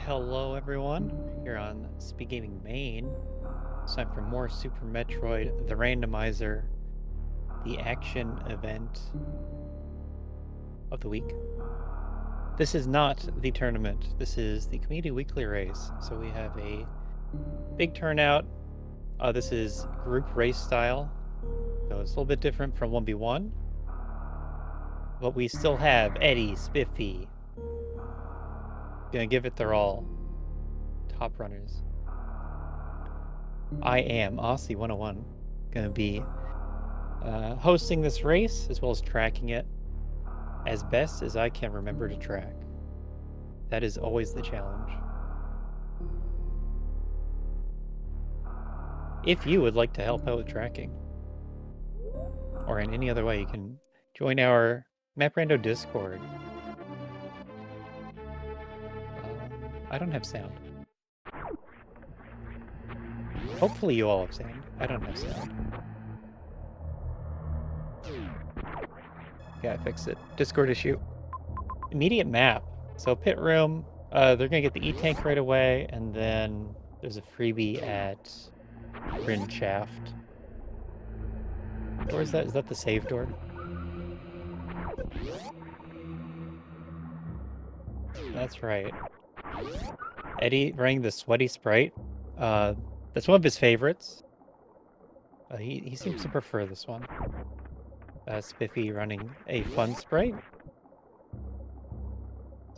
Hello everyone, here on SpeedGaming Main. It's time for more Super Metroid, the randomizer, the action event of the week. This is not the tournament, this is the community weekly race. So we have a big turnout. This is group race style, so it's a little bit different from 1v1. But we still have Eddie, Spiffy, gonna give it their all. Top runners. I am Aussie 101, gonna be hosting this race as well as tracking it as best as I can remember to track. That is always the challenge. If you would like to help out with tracking, or in any other way, you can join our Rando Discord. I don't have sound. Hopefully you all have sound. I don't have sound. Yeah, I fixed it. Discord issue. Immediate map. So pit room, they're gonna get the E-Tank right away, and then there's a freebie at Bryn Shaft. What door is that? Is that the save door? That's right. Eddie running the Sweaty Sprite. That's one of his favorites. He seems to prefer this one. Spiffy running a fun sprite.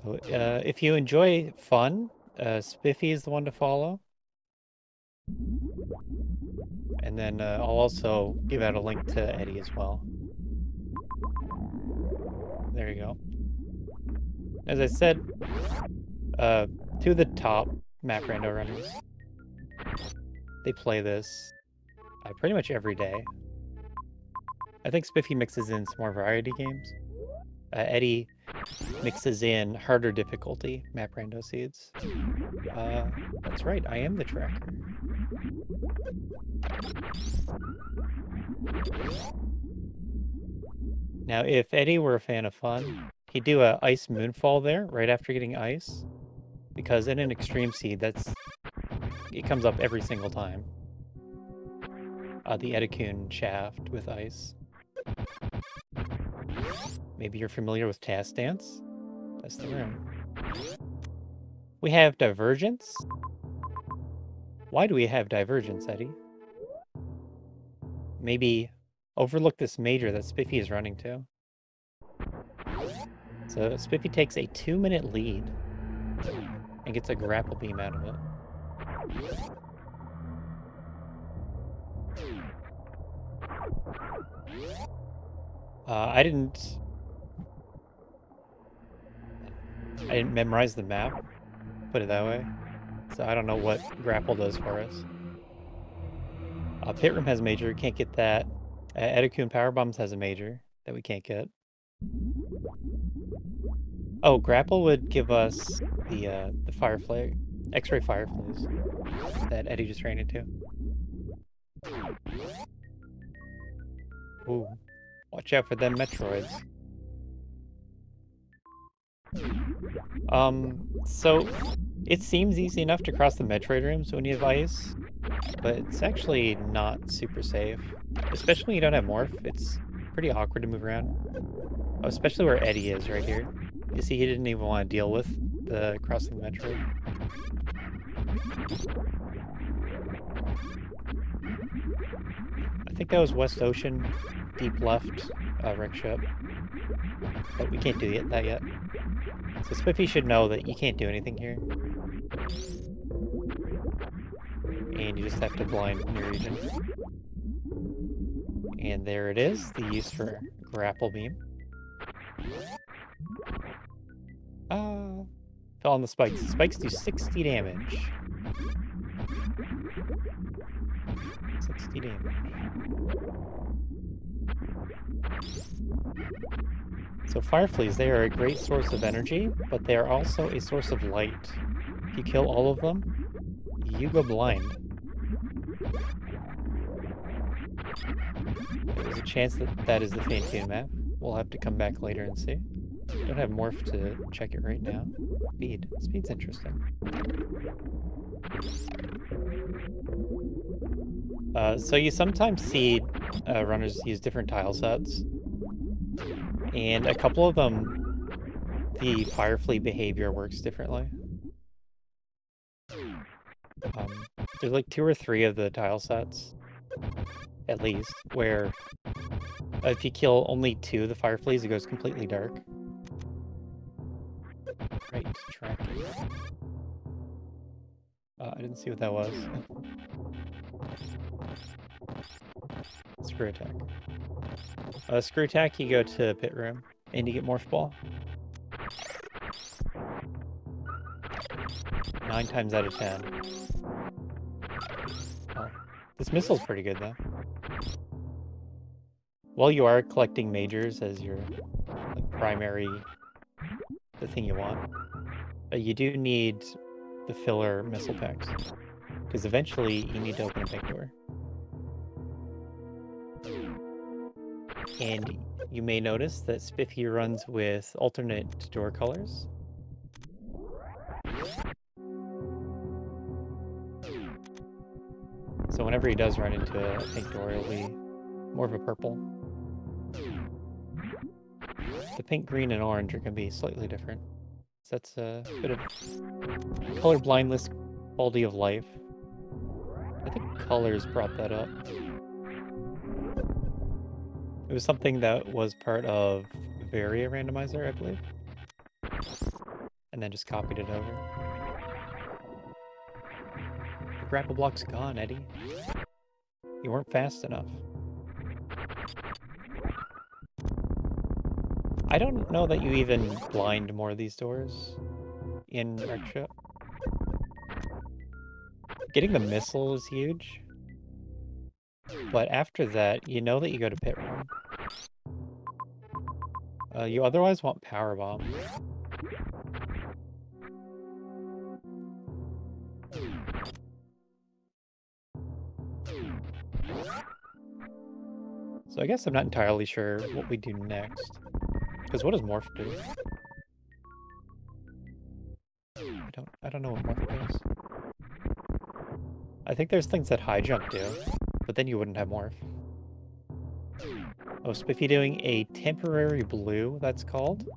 So if you enjoy fun, Spiffy is the one to follow. And then I'll also give out a link to Eddie as well. There you go. As I said, two of the top map rando runners. They play this pretty much every day. I think Spiffy mixes in some more variety games. Eddie mixes in harder difficulty map rando seeds. That's right, I am the tracker. Now, if Eddie were a fan of fun, he'd do a ice moonfall there right after getting ice, because in an extreme seed, it comes up every single time. The Edikun shaft with ice. Maybe you're familiar with Task Dance? That's the room. We have Divergence. Why do we have Divergence, Eddie? Maybe overlook this major that Spiffy is running to. So Spiffy takes a 2-minute lead and gets a grapple beam out of it. I didn't memorize the map, put it that way. So I don't know what grapple does for us. Pit room has a major, can't get that. Edikun Power Bombs has a major that we can't get. Oh, grapple would give us the Firefly, X-ray Fireflies that Eddie just ran into. Ooh, watch out for them Metroids. So it seems easy enough to cross the Metroid rooms when you have ice, but it's actually not super safe. Especially when you don't have Morph, it's pretty awkward to move around. Oh, especially where Eddie is right here. You see, he didn't even want to deal with the crossing the Metroid. I think that was West Ocean, deep left, wreck ship. But we can't do that yet. So Spiffy should know that you can't do anything here. And you just have to blind your region. And there it is, the use for grapple beam. Fell on the spikes. Spikes do 60 damage. 60 damage. So Fireflies, they are a great source of energy, but they are also a source of light. If you kill all of them, you go blind. There's a chance that that is the Faintune map. We'll have to come back later and see. Don't have morph to check it right now. Speed. Speed's interesting. So you sometimes see runners use different tile sets. And a couple of them, the Firefly behavior works differently. There's like 2 or 3 of the tile sets, at least, where if you kill only 2 of the Fireflies, it goes completely dark. Right, tracking. I didn't see what that was. Screw attack. Screw attack, you go to pit room, and you get morph ball. 9 times out of 10. Oh, this missile's pretty good, though. While you are collecting majors as your like, primary, the thing you want, you do need the filler missile packs, because eventually you need to open a big door. And you may notice that Spiffy runs with alternate door colors. So whenever he does run into a pink door, it'll be more of a purple. The pink, green, and orange are going to be slightly different. So that's a bit of color blindness, quality of life. I think colors brought that up. It was something that was part of Varia Randomizer, I believe. And then just copied it over. The grapple block's gone, Eddie. You weren't fast enough. I don't know that you even blind more of these doors in Rexship. Getting the missile is huge. But after that, you know that you go to pit room. You otherwise want power bomb. So I guess I'm not entirely sure what we do next. Because what does morph do? I don't know what morph does. I think there's things that high jump do, but then you wouldn't have morph. Oh, Spiffy doing a temporary blue, that's called.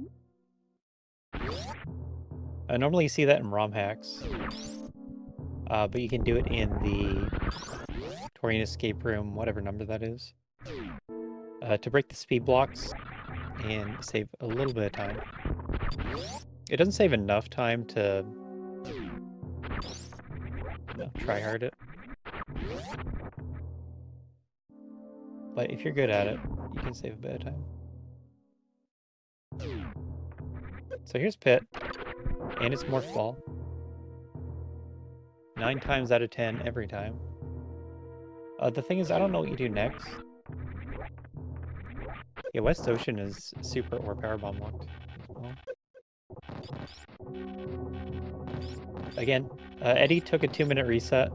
Normally you see that in ROM hacks. But you can do it in the Torian escape room, whatever number that is. To break the speed blocks and save a little bit of time. It doesn't save enough time to try hard it. But if you're good at it, you can save a bit of time. So here's Pit, and it's morph ball. 9 times out of 10 every time. The thing is, I don't know what you do next. Yeah, West Ocean is super or power bomb locked as well. Again, Eddie took a 2-minute reset.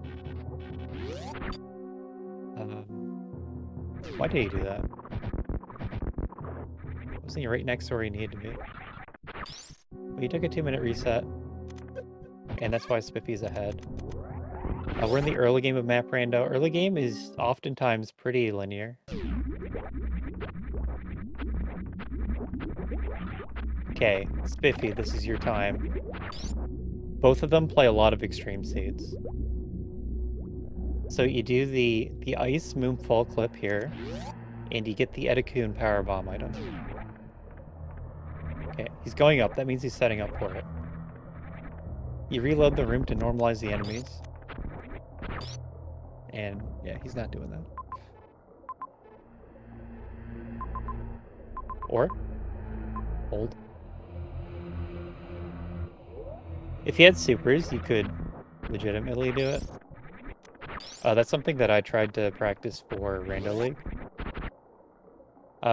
Why did he do that? Wasn't he right next to where he needed to be? Well, he took a 2-minute reset, and that's why Spiffy's ahead. We're in the early game of Map Rando. Early game is oftentimes pretty linear. Okay, Spiffy, this is your time. Both of them play a lot of extreme seeds. So you do the ice moonfall clip here, and you get the Edikun power bomb item. Okay, he's going up. That means he's setting up for it. You reload the room to normalize the enemies. And yeah, he's not doing that. Or hold. If he had supers, you could legitimately do it. That's something that I tried to practice for Rando League.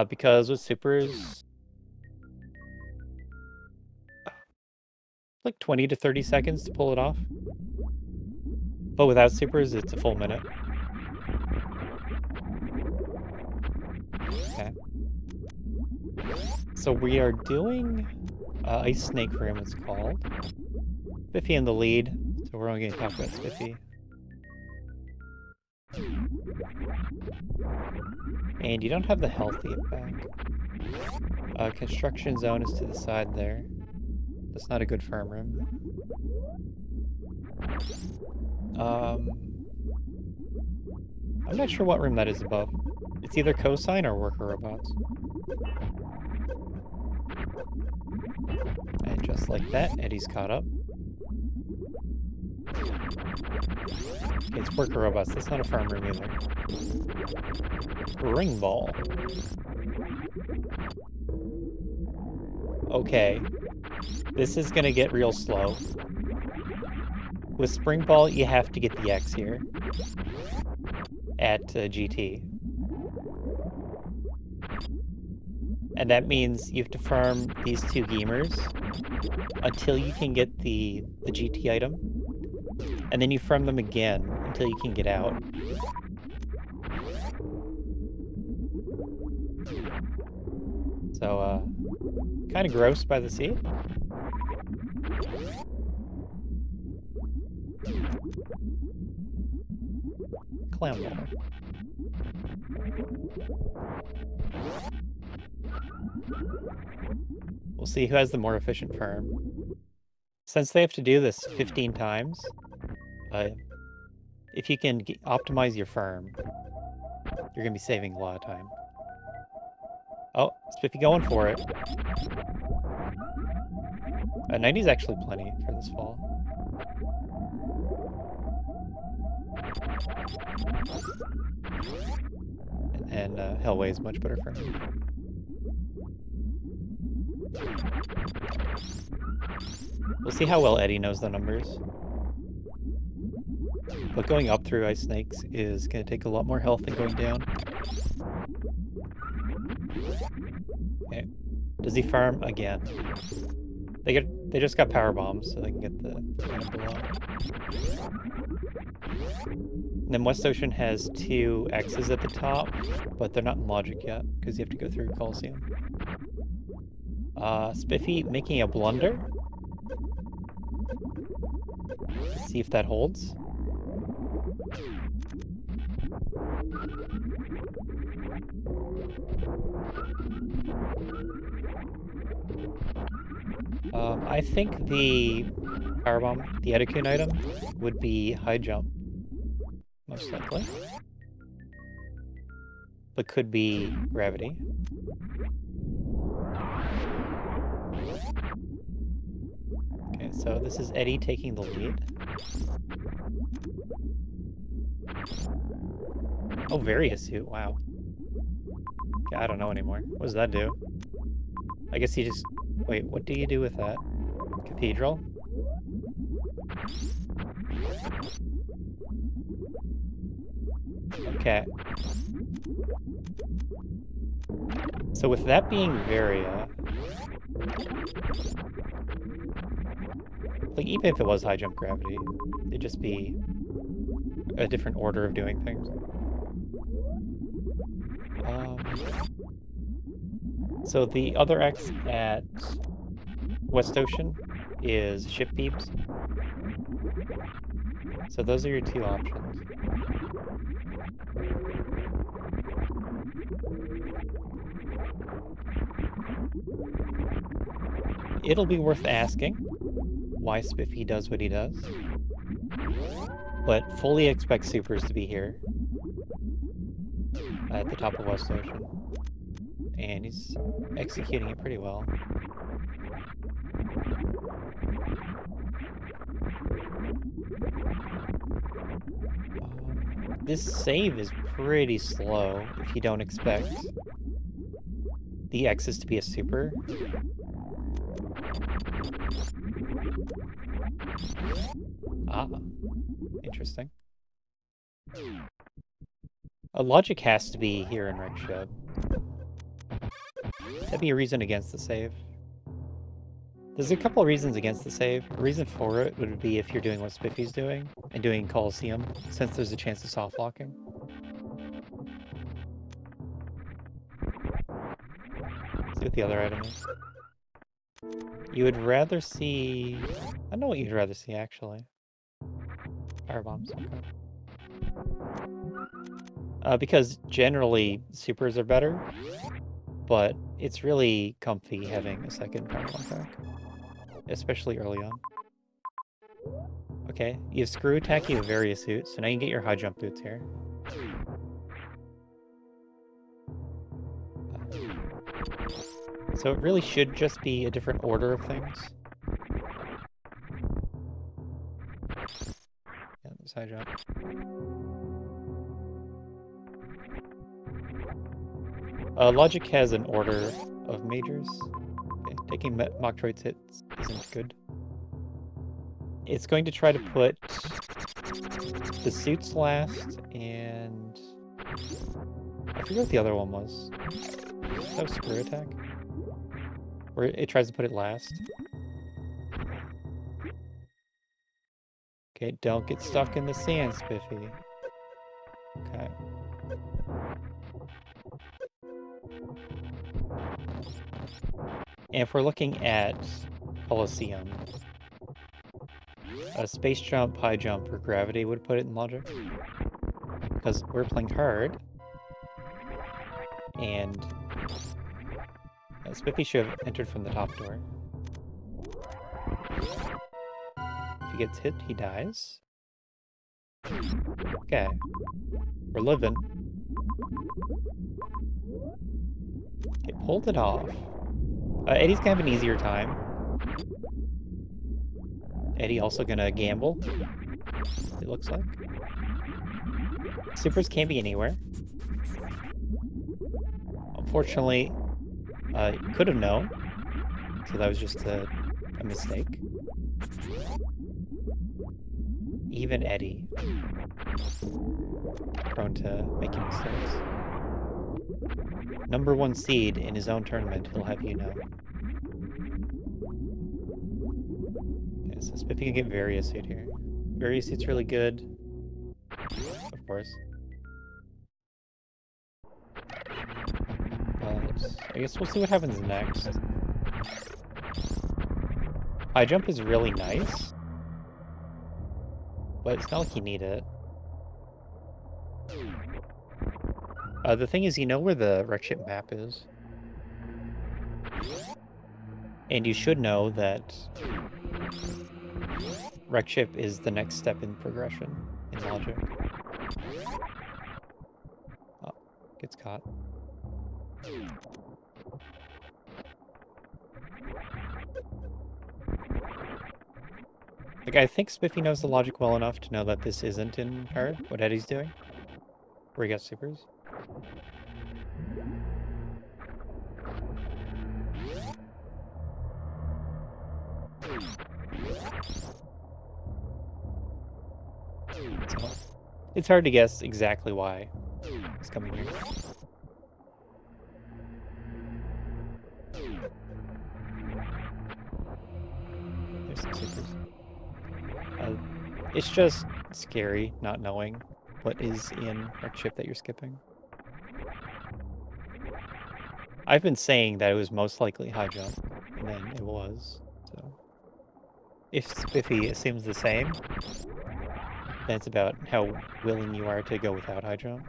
Because with supers, like 20 to 30 seconds to pull it off. But without supers, it's a full minute. Okay. So we are doing Ice Snake Room, it's called. Spiffy in the lead, so we're only going to talk about Spiffy. And you don't have the health to get back. Construction zone is to the side there. That's not a good farm room. I'm not sure what room that is above. It's either cosine or worker robots. And just like that, Eddie's caught up. Okay, it's worker robots. That's not a farm room either. Ring ball. Okay. This is gonna get real slow. With Spring Ball, you have to get the X here. At GT. And that means you have to farm these two gamers until you can get the GT item. And then you farm them again until you can get out. So, kind of gross by the seed. Clown ball. We'll see who has the more efficient farm. Since they have to do this 15 times, if you can optimize your farm, you're going to be saving a lot of time. Oh, Spiffy going for it. 90 is actually plenty for this fall. And Hellway is much better for me. We'll see how well Eddie knows the numbers. But going up through Ice Snakes is going to take a lot more health than going down. Okay. Does he farm again? They just got power bombs, so they can get the below. And then West Ocean has 2 X's at the top, but they're not in logic yet, because you have to go through Coliseum. Spiffy making a blunder. Let's see if that holds. I think the Powerbomb, the Edikun item, would be high jump. Most likely. But could be gravity. Okay, so this is Eddie taking the lead. Oh, various suit, wow. Okay, I don't know anymore. What does that do? I guess you just... Wait, what do you do with that? Cathedral? Okay. So with that being Varia... Like, even if it was high jump gravity, it'd just be a different order of doing things. So the other X at West Ocean is ship beams. So those are your 2 options. It'll be worth asking why Spiffy does what he does, but fully expect supers to be here at the top of West Ocean. And he's executing it pretty well. This save is pretty slow if you don't expect the X's to be a super. Ah, interesting. A logic has to be here in Red Shed. That'd be a reason against the save. There's a couple of reasons against the save. A reason for it would be if you're doing what Spiffy's doing, and doing Coliseum, since there's a chance of soft locking. So what the other item is. You would rather see... I don't know what you'd rather see, actually. Firebombs, okay. Because generally, supers are better, but it's really comfy having a second firebomb pack. Especially early on. Okay, you have screw attack, you have various suits, so now you can get your high jump boots here. So it really should just be a different order of things. Yeah, there's high jump. Logic has an order of majors. Okay, taking Metroid's hits isn't good. It's going to try to put the suits last, and I forget what the other one was. That was screw attack? Where it tries to put it last. Okay, don't get stuck in the sand, Spiffy. Okay. And if we're looking at Coliseum, a space jump, high jump, or gravity would put it in logic. Because we're playing hard. And Spiffy should have entered from the top door. If he gets hit, he dies. Okay. We're living. Okay, pulled it off. Eddie's gonna have an easier time. Eddie also gonna gamble, it looks like. Supers can't be anywhere. Unfortunately, could have known. So that was just a mistake. Even Eddie. Prone to making mistakes. #1 seed in his own tournament, he'll have you know. Okay, so Spiffy can get various suit here. Various suit's really good. Of course. But I guess we'll see what happens next. High jump is really nice. But it's not like you need it. The thing is, you know where the wreck ship map is. And you should know that wreck ship is the next step in progression in logic. Oh, gets caught. Like, I think Spiffy knows the logic well enough to know that this isn't in hard, what Eddie's doing. Where he got supers. So, it's hard to guess exactly why he's coming here. There's some supers. It's just scary not knowing what is in our chip that you're skipping. I've been saying that it was most likely high jump, and then it was, so... If Spiffy assumes the same, then it's about how willing you are to go without high jump.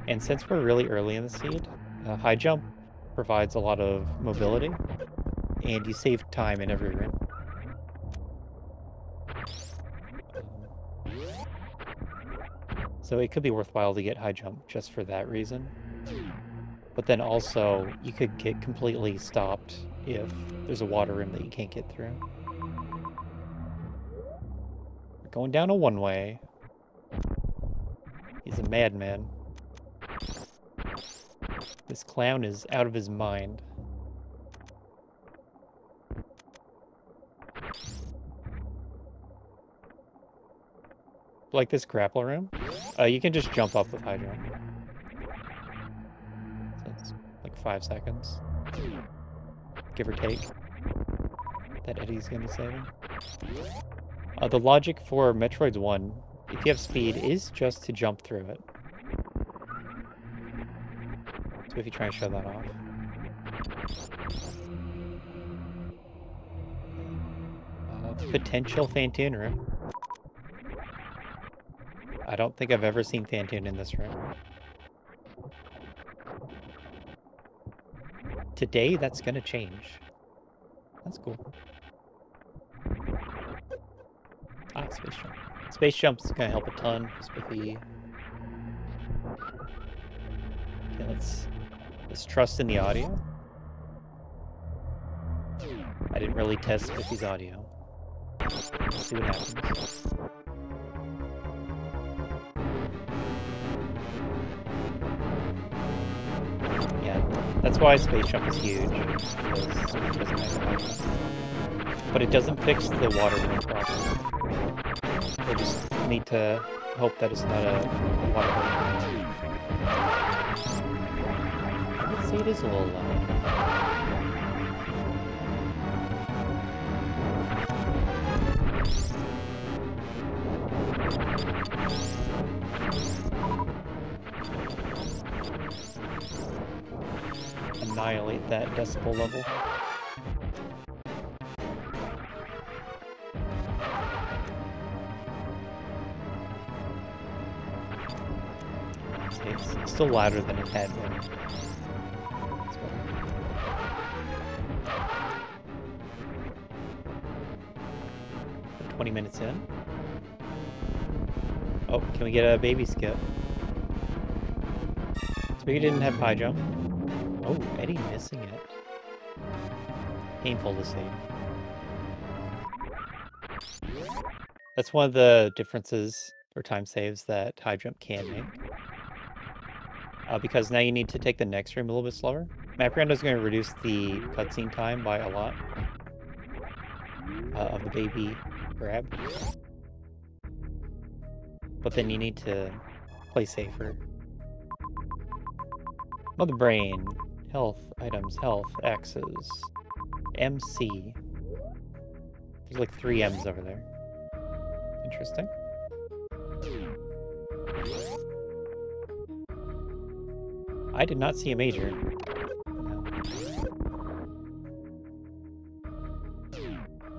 And since we're really early in the seed, high jump provides a lot of mobility, and you save time in every room. So it could be worthwhile to get high jump just for that reason. But then also, you could get completely stopped if there's a water room that you can't get through. We're going down a one-way. He's a madman. This clown is out of his mind. Like this grapple room, you can just jump up with high jump. So it's like 5 seconds. Give or take. That Eddie's gonna be saving. The logic for Metroid 1, if you have speed, is just to jump through it. Spiffy trying to show that off. Potential Fantoon room. I don't think I've ever seen Fantoon in this room. Today, that's gonna change. That's cool. Ah, Space Jump. Space Jump's gonna help a ton. Spiffy. Okay, let's trust in the audio. I didn't really test Spiffy's audio. Let's see what happens. Yeah, that's why Space Jump is huge. Because it doesn't have a jump. But it doesn't fix the water room problem. They just need to hope that it's not a water room. I would say it is a little loud. Annihilate that decibel level. It's still louder than it had been. 20 minutes in. Oh, can we get a baby skip? Spiffy didn't have high jump. Oh, Eddie missing it. Painful to see. That's one of the differences for time saves that high jump can make. Because now you need to take the next room a little bit slower. Rando is going to reduce the cutscene time by a lot of the baby grab. But then you need to play safer. Mother Brain, health, items, health, X's, MC. There's like 3 M's over there. Interesting. I did not see a major.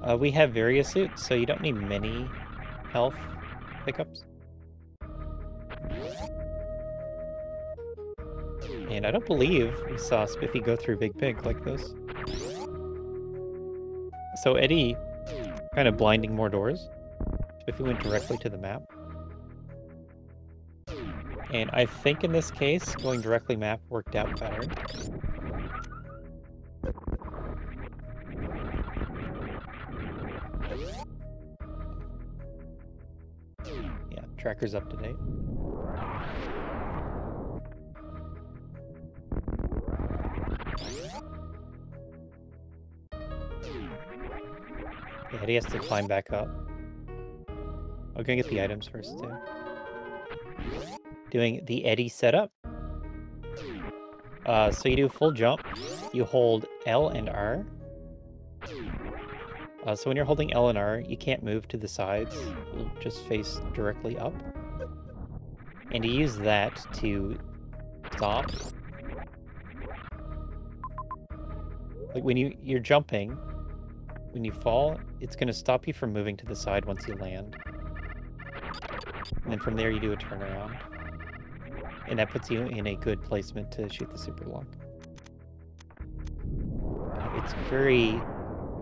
No. We have various suits, so you don't need many health pickups. And I don't believe we saw Spiffy go through Big Pig like this. So Eddie kind of blinding more doors. Spiffy went directly to the map. And I think in this case, going directly map worked out better. Yeah, tracker's up to date. Yeah, he has to climb back up. I'm gonna get the items first, too. Doing the Eddie setup. So you do a full jump. You hold L and R. So when you're holding L and R, you can't move to the sides. You'll just face directly up. And you use that to stop. Like when you're jumping, when you fall, it's going to stop you from moving to the side once you land. And then from there you do a turnaround. And that puts you in a good placement to shoot the super lock. It's very,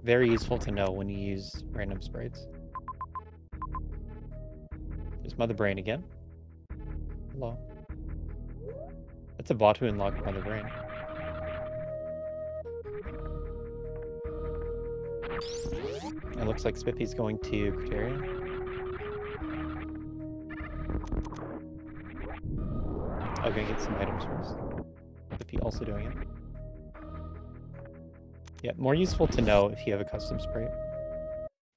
very useful to know when you use random sprites. There's Mother Brain again. Hello. That's a bot who unlocked Mother Brain. It looks like Spiffy's going to Criteria. I'm gonna get some items first. Spiffy also doing it. Yeah, more useful to know if you have a custom sprite.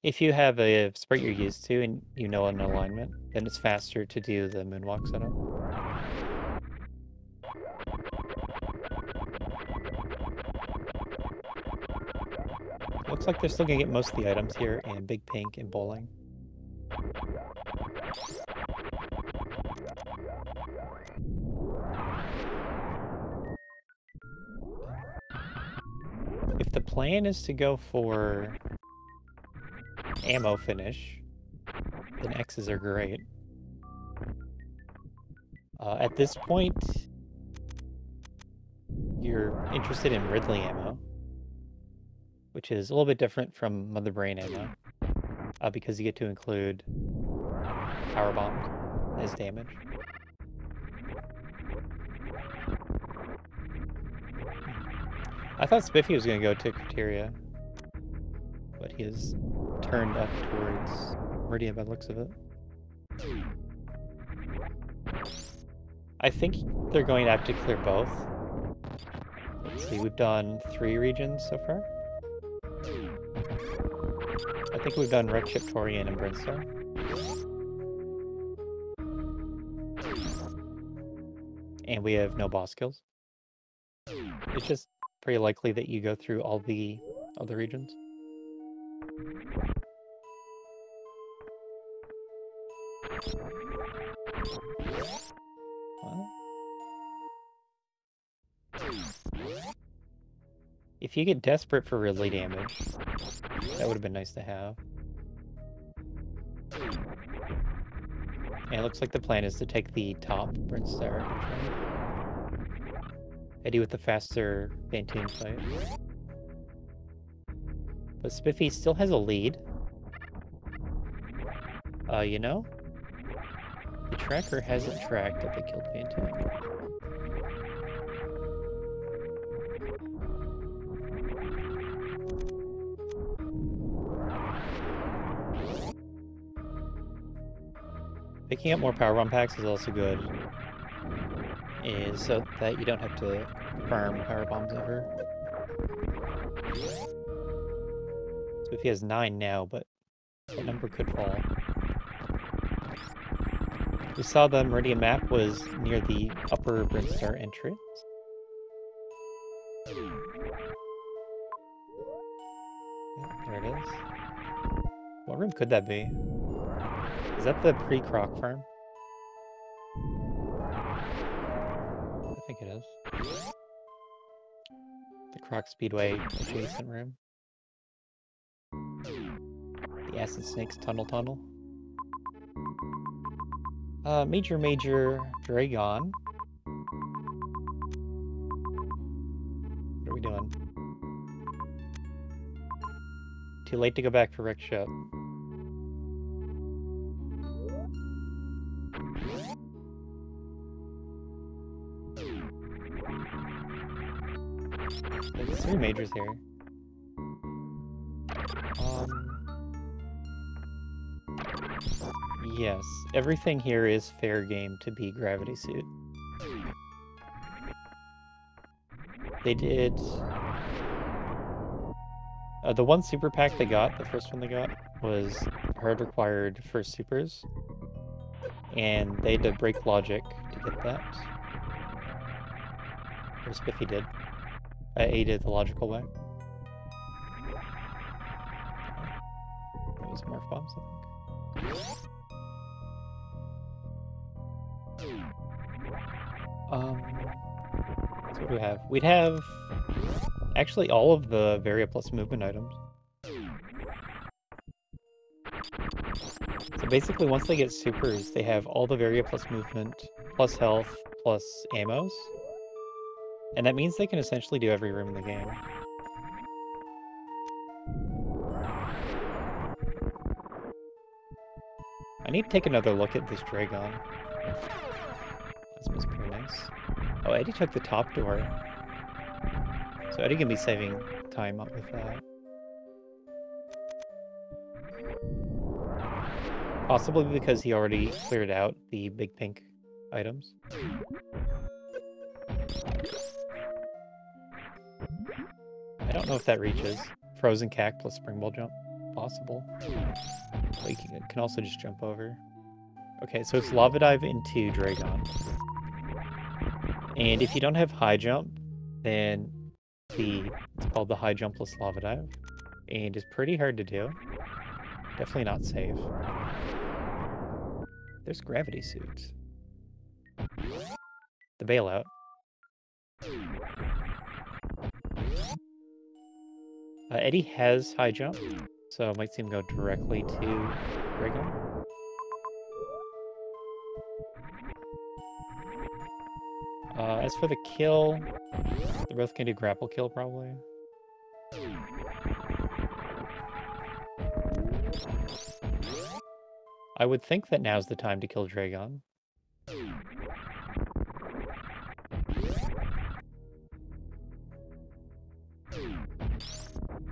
If you have a sprite you're used to and you know an alignment, then it's faster to do the moonwalk setup. Looks like they're still gonna get most of the items here in Big Pink and Bowling. the plan is to go for ammo finish, then X's are great. At this point, you're interested in Ridley ammo, which is a little bit different from Mother Brain ammo, because you get to include power bombs as damage. I thought Spiffy was going to go to Criteria, but he has turned up towards Meridian by the looks of it. I think they're going to have to clear both. Let's see, we've done 3 regions so far. I think we've done Wreck Ship, Torian, and Brinstar. And we have no boss kills. It's just pretty likely that you go through all the other regions. Well, if you get desperate for Ridley damage, that would have been nice to have. And it looks like the plan is to take the top Brinstar intro. Eddie with the faster Bantoon fight. But Spiffy still has a lead. You know? The tracker hasn't tracked that they killed Bantoon. Picking up more power bomb packs is also good, so that you don't have to farm power bombs ever. So if he has 9 now, but that number could fall. We saw the Meridian map was near the upper Brinstar entrance. Yeah, there it is. What room could that be? Is that the pre-Croc farm? I think it is. The Croc Speedway adjacent room. The Acid Snakes tunnel. Major Dragon. What are we doing? Too late to go back for Wreck Ship. There's 3 majors here. Yes, everything here is fair game to be Gravity Suit. They did... the one super pack they got, the first one they got, was hard required for supers. And they had to break logic to get that. Or Spiffy did. A did the logical way. That was Morph Bombs, I think. So what do we have? We'd have actually all of the Varia plus movement items. So basically once they get supers, they have all the Varia plus movement, plus health, plus ammos. And that means they can essentially do every room in the game. I need to take another look at this Dragon. This was pretty nice. Oh, Eddie took the top door. So Eddie can be saving time up with that. Possibly because he already cleared out the big pink items. I don't know if that reaches. Frozen Cack plus Springbolt jump. Possible. But you can also just jump over. Okay, so it's Lava Dive into Dragon. And if you don't have high jump, then it's called the high jumpless Lava Dive. And it's pretty hard to do. Definitely not safe. There's Gravity Suits. The bailout. Eddie has high jump, so I might see him go directly to Dragon. As for the kill, they're both gonna do grapple kill probably. I would think that now's the time to kill Dragon.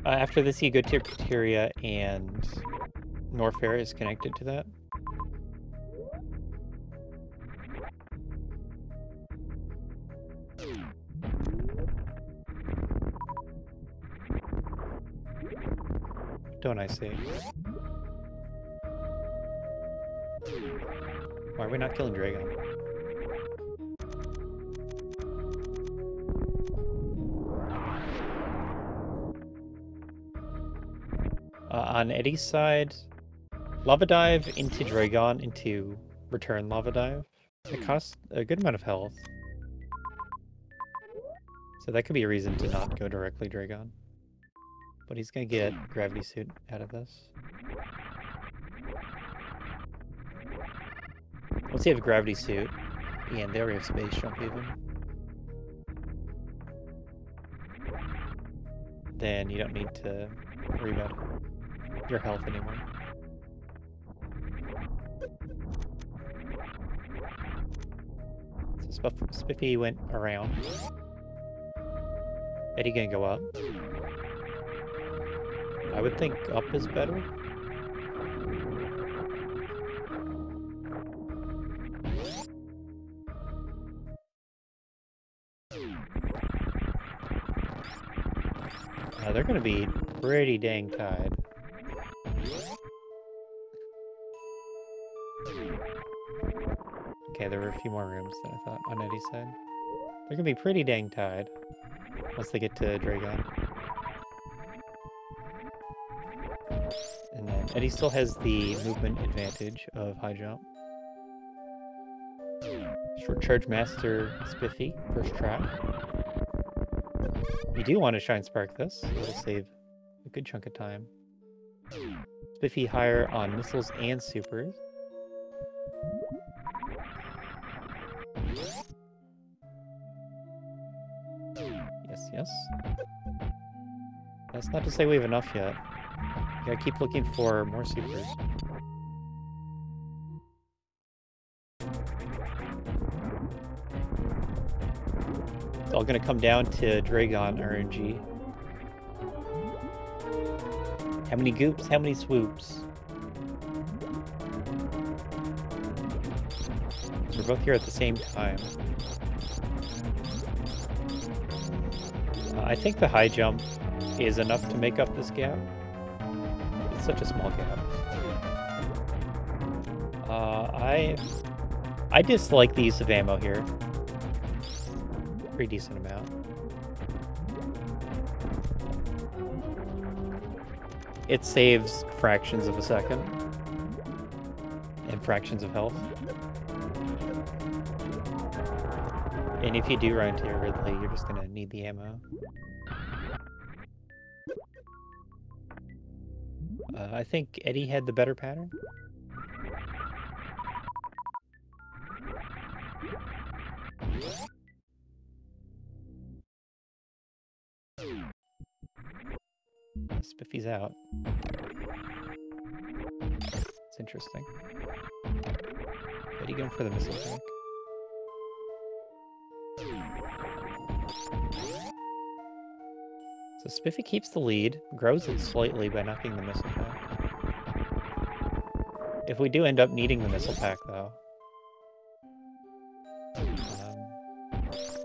After this, you go to Criteria, and Norfair is connected to that. Don't I see? Why are we not killing Dragon? On Eddie's side, Lava Dive into Dragon into Return Lava Dive. It costs a good amount of health. So that could be a reason to not go directly Dragon. But he's gonna get Gravity Suit out of this. Once you have a Gravity Suit, and they already have Space Jump even, then you don't need to worry about your health anymore. So Spiffy went around. Eddie gonna go up. I would think up is better. They're gonna be pretty dang tied. Okay, there were a few more rooms than I thought on Eddie's side. They're gonna be pretty dang tied once they get to Dragon. And then Eddie still has the movement advantage of high jump. Short Charge Master Spiffy, first try. You do want to Shine Spark this, it'll save a good chunk of time. Spiffy higher on missiles and supers. Yes. That's not to say we have enough yet. You gotta keep looking for more supers. It's all gonna come down to Dragon RNG. How many goops? How many swoops? So we're both here at the same time. I think the high jump is enough to make up this gap. It's such a small gap. I dislike the use of ammo here. Pretty decent amount. It saves fractions of a second. And fractions of health. And if you do run into your Ridley, you're just gonna need the ammo. I think Eddie had the better pattern. Spiffy's out. It's interesting. Eddie going for the missile attack. So Spiffy keeps the lead, grows it slightly by knocking the missile pack. If we do end up needing the missile pack, though, it's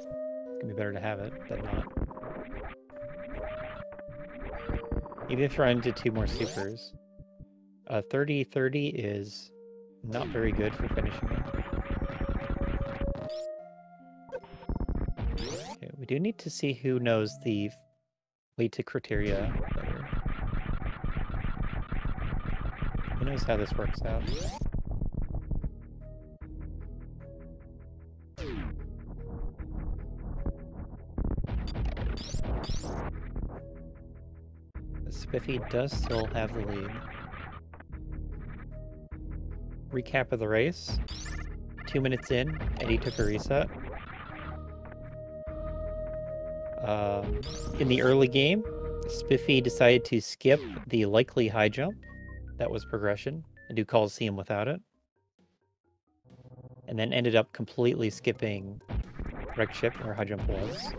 gonna be better to have it than not. Even if you run into 2 more supers, 30-30 is not very good for finishing it. Okay, we do need to see who knows the way to Criteria better. Who knows how this works out? Spiffy does still have the lead. Recap of the race. 2 minutes in, Eddie took a reset. In the early game, Spiffy decided to skip the likely high jump. That was progression, and do Coliseum without it. And then ended up completely skipping Wreck Ship where high jump was.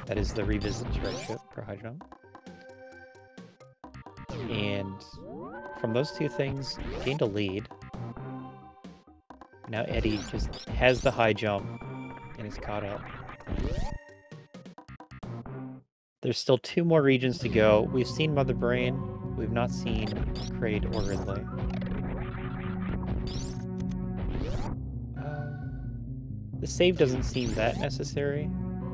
That is the revisit to Wreck Ship for high jump. And from those two things, gained a lead. Now Eddie just has the high jump and is caught up. There's still 2 more regions to go. We've seen Mother Brain. We've not seen Kraid or Ridley. The save doesn't seem that necessary,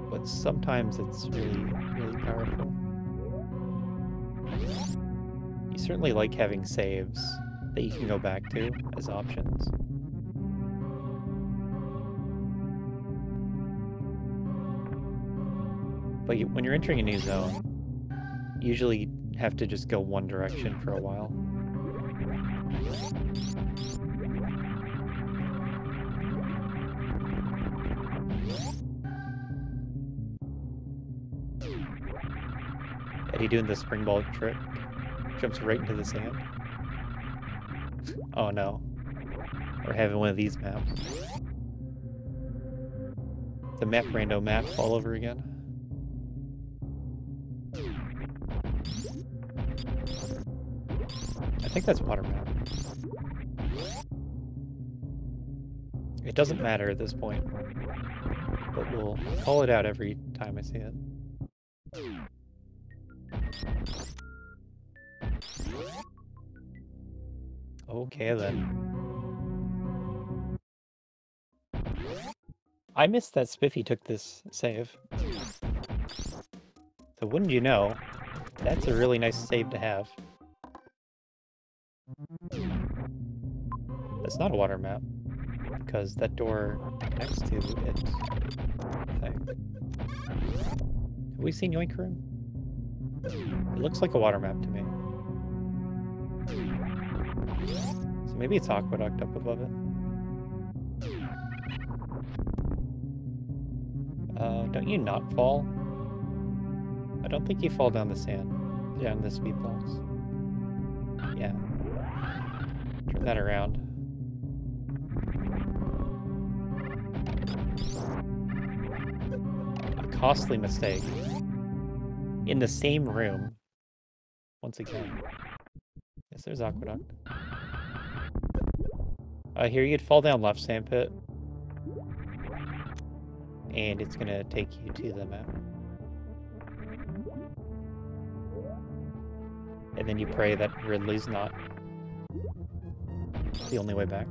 but sometimes it's really, really powerful. You certainly like having saves that you can go back to as options. But when you're entering a new zone, you usually have to just go one direction for a while. Eddie doing the springboard trick. Jumps right into the sand. Oh no. We're having one of these maps. The map Rando map all over again. I think that's water map. It doesn't matter at this point, but we'll call it out every time I see it. Okay then. I missed that Spiffy took this save. So wouldn't you know, that's a really nice save to have. That's not a water map, because that door next to it thing. Have we seen Yoink Room? It looks like a water map to me. So maybe it's Aqueduct up above it. Don't you not fall? I don't think you fall down the sand. Down the speed blocks. Yeah. Turn that around. A costly mistake. In the same room. Once again. Yes, there's Aqueduct. Here you'd fall down left sandpit. And it's gonna take you to the map. And then you pray that Ridley's not the only way back.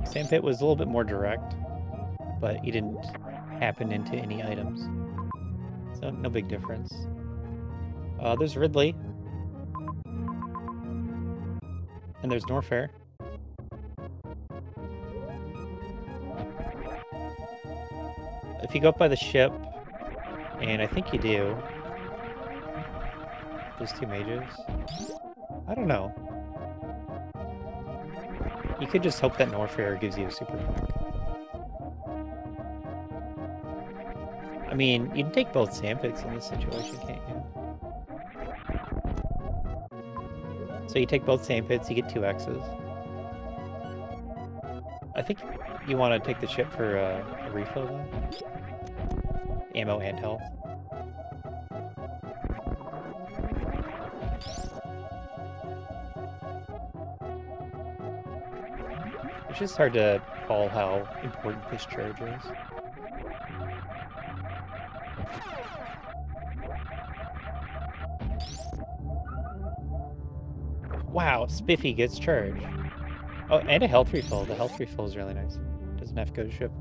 Sandpit was a little bit more direct, but he didn't happen into any items. So no big difference. There's Ridley. And there's Norfair. If you go up by the ship, and I think you do, there's 2 mages. I don't know. You could just hope that Norfair gives you a super pack. I mean, you can take both sandpits in this situation, can't you? So you take both sandpits, you get 2 X's. I think you want to take the ship for a refill, though. Ammo and health. It's just hard to call how important this charge is. Wow, Spiffy gets charged. Oh, and a health refill. The health refill is really nice. Doesn't have to go to ship.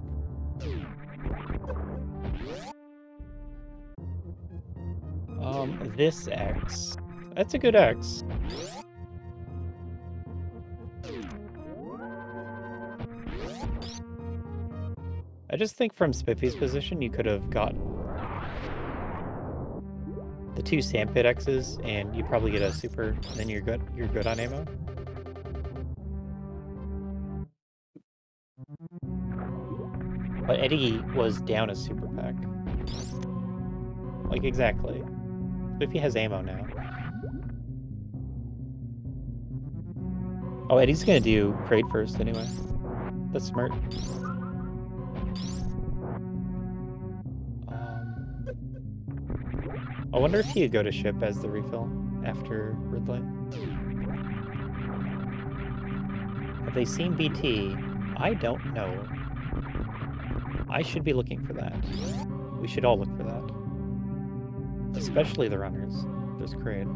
This X. That's a good X. I just think from Spiffy's position, you could have gotten the 2 Sandpit X's, and you probably get a super, and then you're good. You're good on ammo. But Eddie was down a super pack. Like, exactly. Spiffy has ammo now. Oh, Eddie's gonna do trade first anyway. That's smart. I wonder if you go to ship as the refill after Ridley. Have they seen BT? I don't know. I should be looking for that. We should all look for that. Especially the runners. There's Kraid.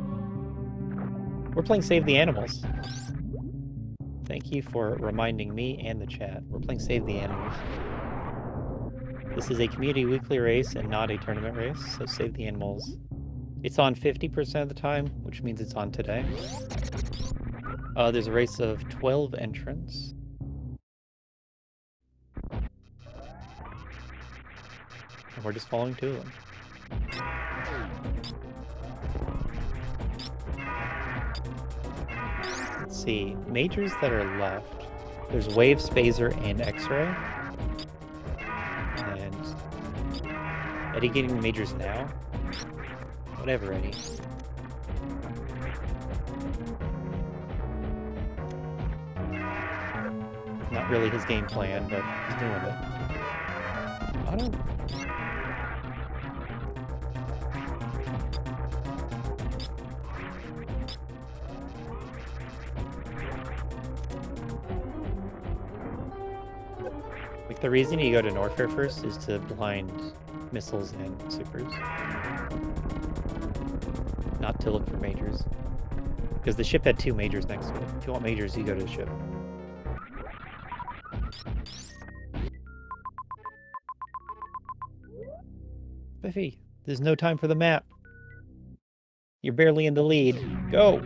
We're playing Save the Animals. Thank you for reminding me and the chat. We're playing Save the Animals. This is a community weekly race and not a tournament race, so Save the Animals. It's on 50% of the time, which means it's on today. There's a race of 12 entrants. And we're just following 2 of them. Let's see. Majors that are left. There's Wave, Spazer, and X-Ray. And Eddie getting the majors now? Whatever, Eddie. Not really his game plan, but he's doing it. I don't... Like, the reason you go to Norfair first is to blind missiles and supers. Not to look for majors. Because the ship had 2 majors next to it. If you want majors, you go to the ship. Spiffy, there's no time for the map. You're barely in the lead. Go!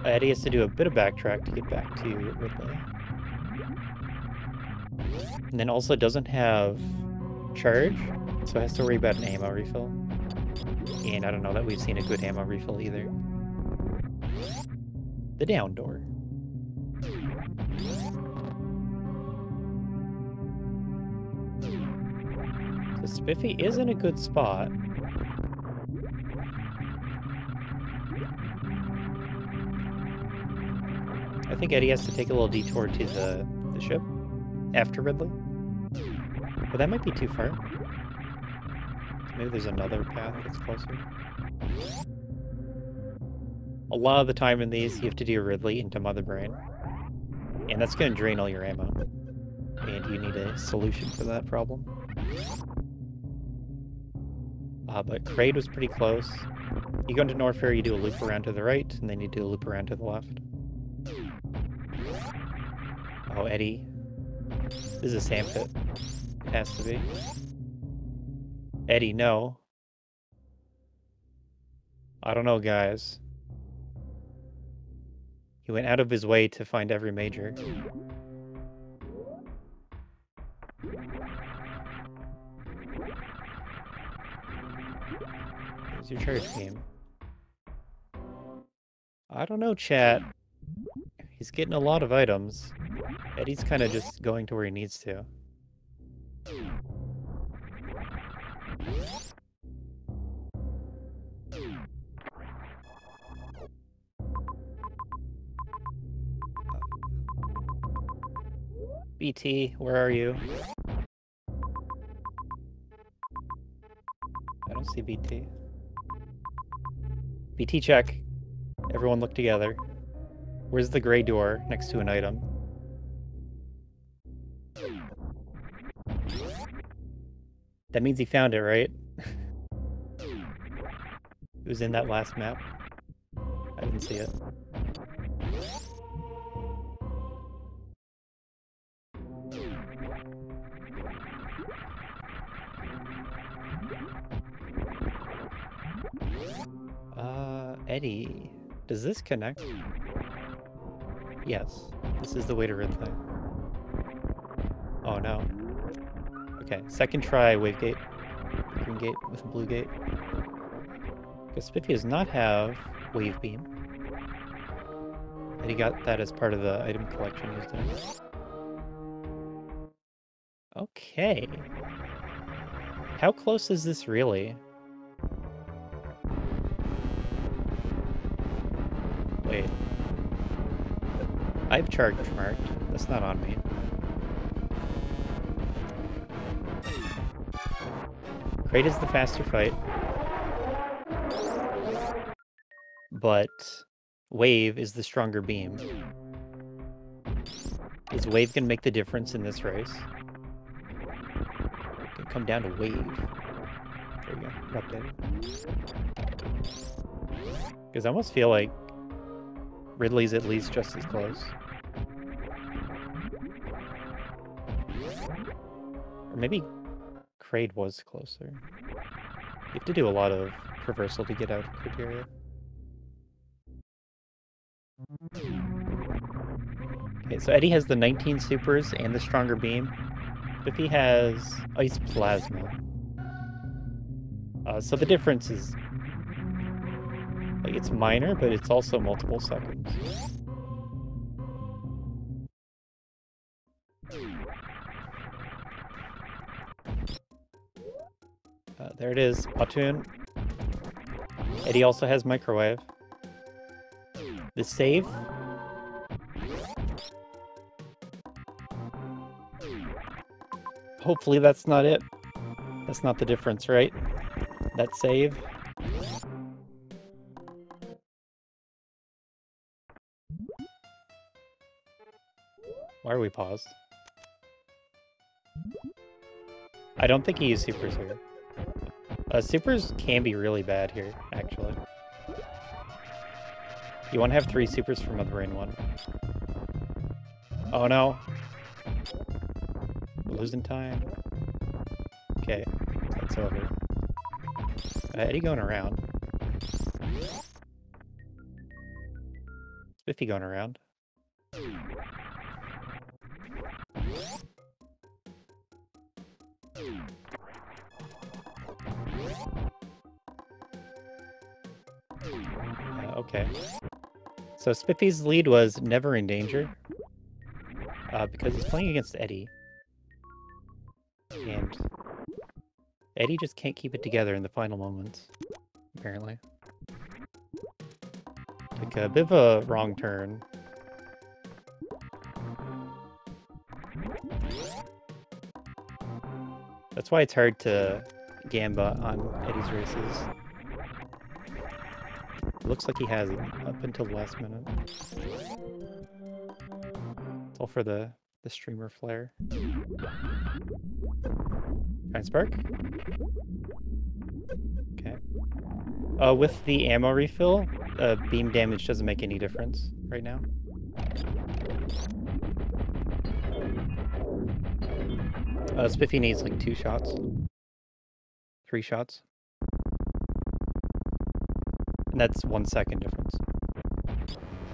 Eddie has to do a bit of backtrack to get back to Ridley. And then also doesn't have charge, so has to worry about an ammo refill. And I don't know that we've seen a good ammo refill either. The down door. So Spiffy is in a good spot. I think Eddie has to take a little detour to the ship after Ridley. But that might be too far. Maybe there's another path that's closer. A lot of the time in these, you have to do Ridley into Mother Brain. And that's going to drain all your ammo. And you need a solution for that problem. But Kraid was pretty close. You go into Norfair, you do a loop around to the right, and then you do a loop around to the left. Oh, Eddie. This is a sandpit. It has to be. Eddie, no. I don't know, guys. He went out of his way to find every major. Where's your charge game? I don't know, chat. He's getting a lot of items. Eddie's kind of just going to where he needs to. BT, where are you? I don't see BT. BT check. Everyone look together. Where's the gray door next to an item? That means he found it, right? It was in that last map. I didn't see it. Eddie. Does this connect? Yes. This is the way to Ridley. Oh no. Okay, second try, wave gate. Green gate with a blue gate. Because Spiffy does not have wave beam. And he got that as part of the item collection he was doing. Okay. How close is this really? Wait. I've charge marked. That's not on me. Crate is the faster fight. But Wave is the stronger beam. Is Wave gonna make the difference in this race? Gonna come down to Wave. There you go. Updated. Because I almost feel like Ridley's at least just as close. Or maybe Kraid was closer. You have to do a lot of traversal to get out of criteria. Okay, so Eddie has the 19 supers and the stronger beam. Spiffy has ice plasma. So the difference is, like, it's minor, but it's also multiple seconds. There it is, Platoon. Eddie also has microwave. The save. Hopefully that's not it. That's not the difference, right? That save. Why are we paused? I don't think he used supers here. Supers can be really bad here, actually. You want to have 3 supers from Mother Rain 1. Oh no. We're losing time. Okay, that's over. Eddie going around. Spiffy going around. Okay. So Spiffy's lead was never in danger. Because he's playing against Eddie. And Eddie just can't keep it together in the final moments, apparently. Took a bit of a wrong turn. That's why it's hard to gamba on Eddie's races. It looks like he has it up until the last minute. It's all for the streamer flare. Fine spark. Okay. With the ammo refill, beam damage doesn't make any difference right now. Spiffy needs like 2 shots. 3 shots. And that's 1 second difference.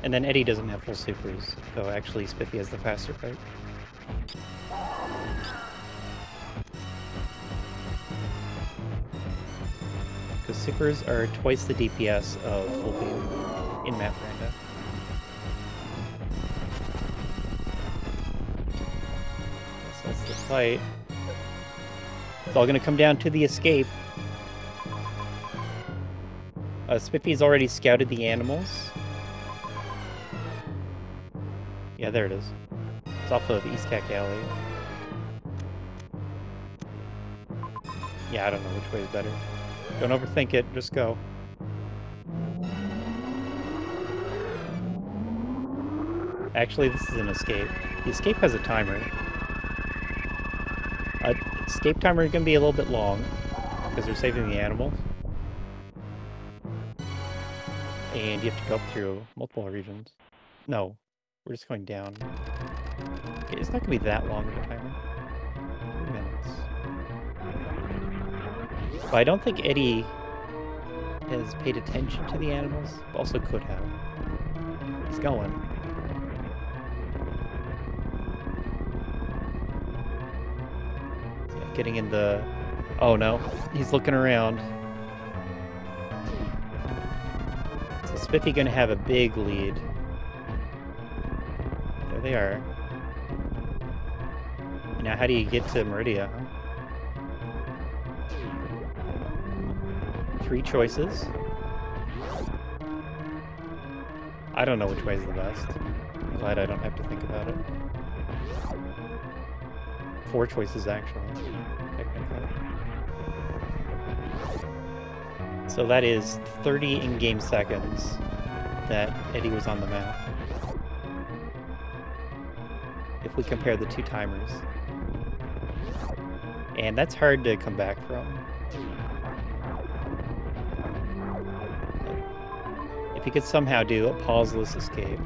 And then Eddie doesn't have full supers, so actually Spiffy has the faster fight. Because supers are twice the DPS of full beam in map Rando. So that's the fight. It's all going to come down to the escape. Spiffy's already scouted the animals. Yeah, there it is. It's off of East Cack Alley. Yeah, I don't know which way is better. Don't overthink it, just go. Actually, this is an escape. The escape has a timer. Escape timer is going to be a little bit long, because they're saving the animals. And you have to go up through multiple regions. No, we're just going down. Okay, it's not going to be that long of a timer. 3 minutes. But I don't think Eddie has paid attention to the animals, but also could have. He's going. Yeah, getting in the... Oh no, he's looking around. So Spiffy gonna have a big lead. There they are. Now how do you get to Meridia, huh? 3 choices. I don't know which way is the best. I'm glad I don't have to think about it. 4 choices, actually, technically. So that is 30 in-game seconds that Eddie was on the map. If we compare the 2 timers. And that's hard to come back from. If he could somehow do a pauseless escape,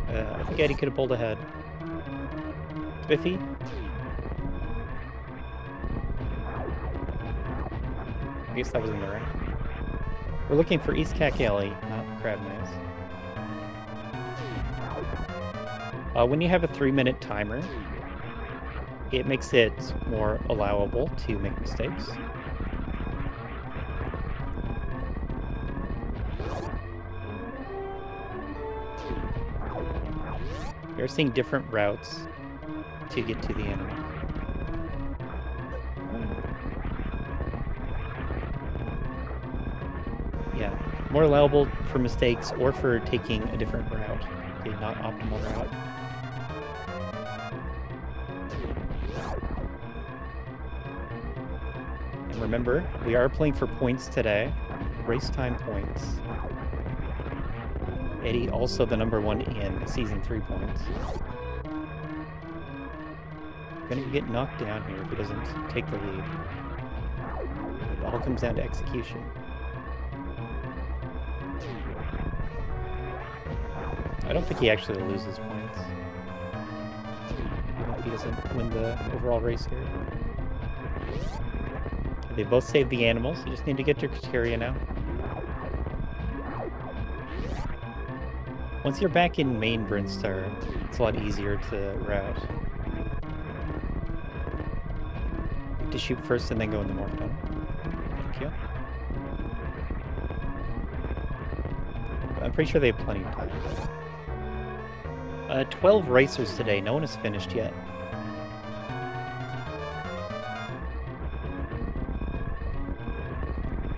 I think Eddie could have pulled ahead. Spiffy? I guess that was in the right. We're looking for East Cack Alley, not Crab Maze. When you have a 3-minute timer, it makes it more allowable to make mistakes. You're seeing different routes to get to the enemy. Yeah, more allowable for mistakes or for taking a different route, a not optimal route. And remember, we are playing for points today, race time points. Eddie also the #1 in Season 3 points. Gonna get knocked down here if he doesn't take the lead. It all comes down to execution. I don't think he actually loses points. Even if he doesn't win the overall race here. They both saved the animals, you just need to get your criteria now. Once you're back in main Brinstar, it's a lot easier to route. You have to shoot first and then go in the morph tunnel. Thank you. I'm pretty sure they have plenty of time. 12 racers today, no one has finished yet.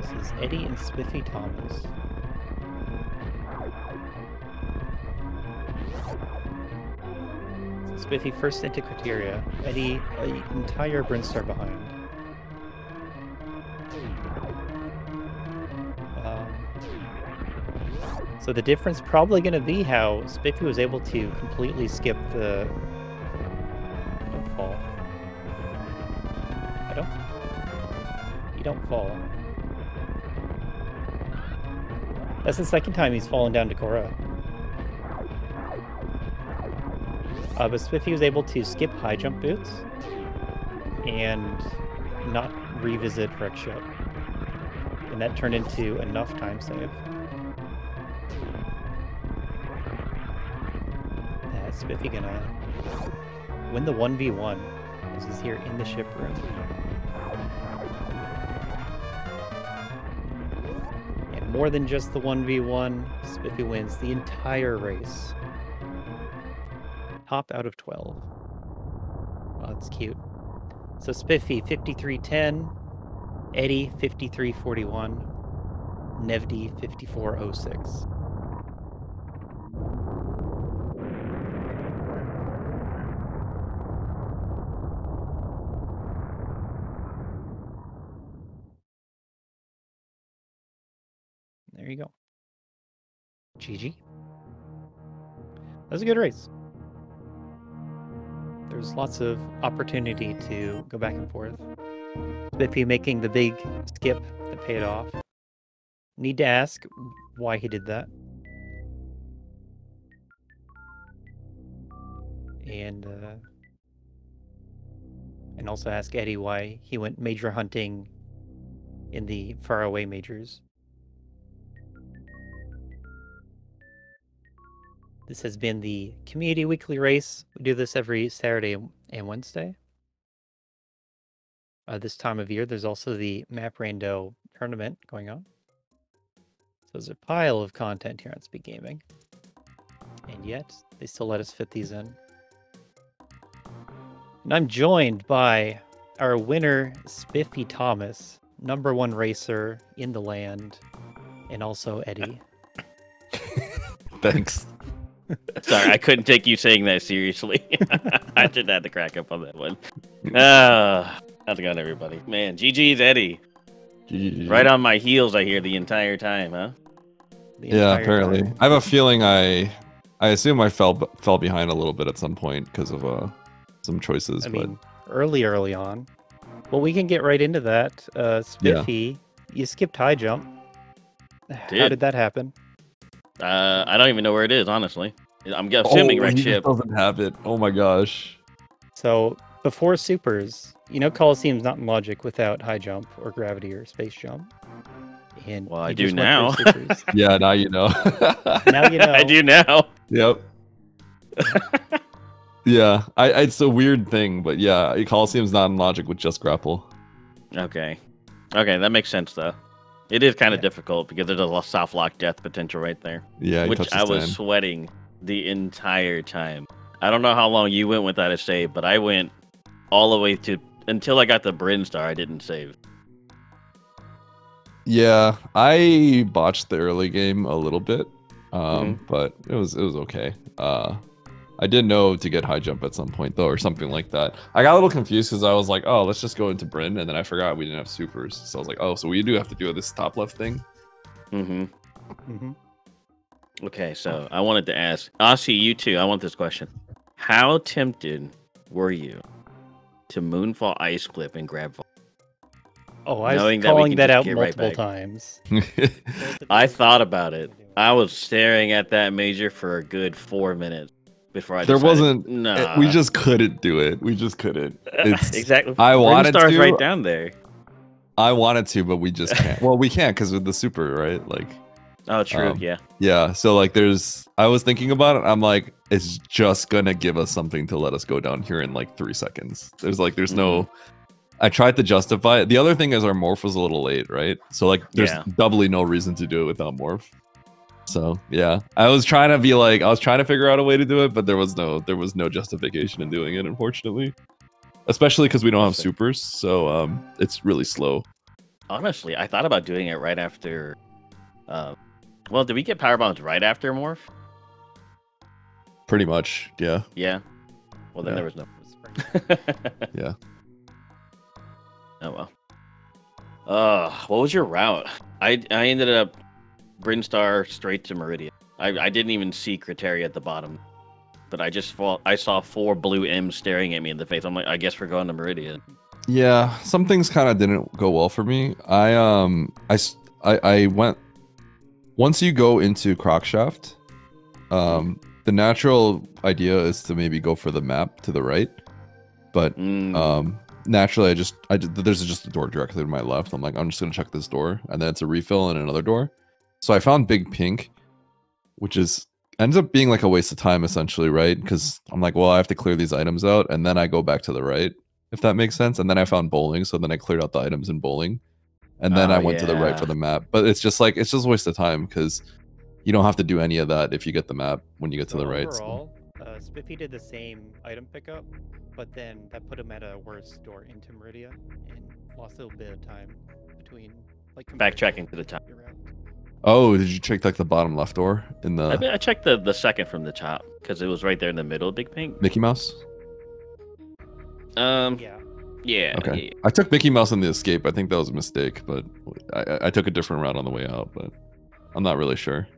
This is Eddie and Spiffy Thomas. Spiffy first into criteria. Eddie, an entire Brinstar behind. So the difference probably going to be how Spiffy was able to completely skip the... Don't fall. I don't... You don't fall. That's the second time he's fallen down to Korra. But Spiffy was able to skip high jump boots and not revisit wreck ship. And that turned into enough time save. Spiffy gonna win the 1v1 as he's here in the ship room. And more than just the 1v1, Spiffy wins the entire race. Top out of 12. Oh, that's cute. So Spiffy 53.10, Eddie 53.41, Nevdi 54.06. There you go. GG. That was a good race. There's lots of opportunity to go back and forth. Spiffy making the big skip that paid off. Need to ask why he did that. And also ask Eddie why he went major hunting in the faraway majors. This has been the Community Weekly Race. We do this every Saturday and Wednesday. This time of year, there's also the Map Rando tournament going on. So there's a pile of content here on SpeedGaming. And yet, they still let us fit these in. And I'm joined by our winner, Spiffy Thomas, #1 racer in the land, and also Eddie. Thanks. Sorry, I couldn't take you saying that seriously. I just had to crack up on that one. How's it going, everybody? Man, GG's Eddie. GG. Right on my heels, I hear the entire time, huh? Yeah, apparently. I have a feeling I assume I fell behind a little bit at some point because of some choices. I mean, early on. Well, we can get right into that. Spiffy, you skipped high jump. How did that happen? I don't even know where it is, honestly. I'm assuming Red Ship doesn't have it. Oh my gosh. So before supers, you know Coliseum's not in logic without high jump or gravity or space jump. And well, I do now. Yeah, now you know. Now you know. I do now. Yep. Yeah, it's a weird thing, but yeah, Coliseum's not in logic with just grapple. Okay, that makes sense though. It is kind of difficult because there's a soft lock death potential right there. Yeah, which I was sweating the entire time. I don't know how long you went without a save, but I went all the way to until I got the Bryn Star. I didn't save. Yeah, I botched the early game a little bit, but it was okay. I did know to get high jump at some point though, or something like that. I got a little confused because I was like, oh, let's just go into Bryn, and then I forgot we didn't have supers. So I was like, oh, so we do have to do this top left thing. Okay, so I wanted to ask Aussie, you too. I want this question: how tempted were you to moonfall, ice clip, and grab fall? Oh, I was calling that out multiple times. I thought about it. I was staring at that major for a good 4 minutes. Before I decided, we just couldn't do it. We just couldn't. It's exactly. I wanted to. Right down there. I wanted to, but we just can't. Well, we can't because with the super, right? Like. Oh, true. Yeah. Yeah. So like, I was thinking about it. I'm like, it's just gonna give us something to let us go down here in like 3 seconds. There's no. I tried to justify it. The other thing is our morph was a little late, right? So like, there's doubly no reason to do it without morph. So yeah, I was trying to figure out a way to do it, but there was no justification in doing it, unfortunately. Especially because we don't have supers, so it's really slow. Honestly, I thought about doing it right after. Well, did we get power bombs right after morph? Pretty much, yeah. Yeah. Well, then there was no. Yeah. Oh well. What was your route? I ended up Bryn Star straight to Meridian. I didn't even see Criteria at the bottom, but I saw 4 blue M's staring at me in the face. I'm like, I guess we're going to Meridian. Yeah, some things kind of didn't go well for me. I went once you go into Crockshaft. The natural idea is to maybe go for the map to the right, but naturally there's just a door directly to my left. I'm like, I'm just gonna check this door, and then it's a refill and another door. So I found Big Pink, which ends up being like a waste of time essentially, right? Because I'm like, well, I have to clear these items out, and then I go back to the right, if that makes sense. And then I found bowling, so then I cleared out the items in bowling, and then I went to the right for the map. But it's just a waste of time because you don't have to do any of that if you get the map when you get to the right. Overall, Spiffy did the same item pickup, but then that put him at a worse door into Meridian and lost a little bit of time between backtracking to the top. Oh, did you check like the bottom left door in the? I checked the second from the top because it was right there in the middle. Big Pink. Mickey Mouse. Yeah. Okay. Yeah. I took Mickey Mouse in the escape. I think that was a mistake, but I took a different route on the way out. But I'm not really sure.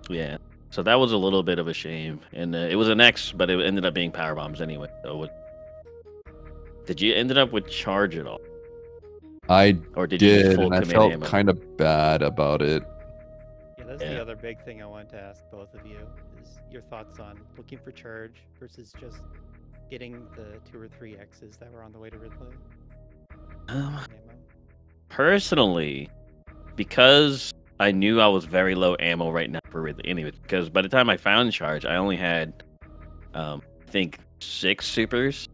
Yeah. So that was a little bit of a shame, and it was an X, but it ended up being power bombs anyway. So did you ended up with charge at all? Or did you just and I felt kind of bad about it. Yeah, that's the other big thing I wanted to ask both of you is your thoughts on looking for charge versus just getting the 2 or 3 X's that were on the way to Ridley. Personally, because I knew I was very low ammo right now for Ridley anyway, because by the time I found charge, I only had, I think 6 supers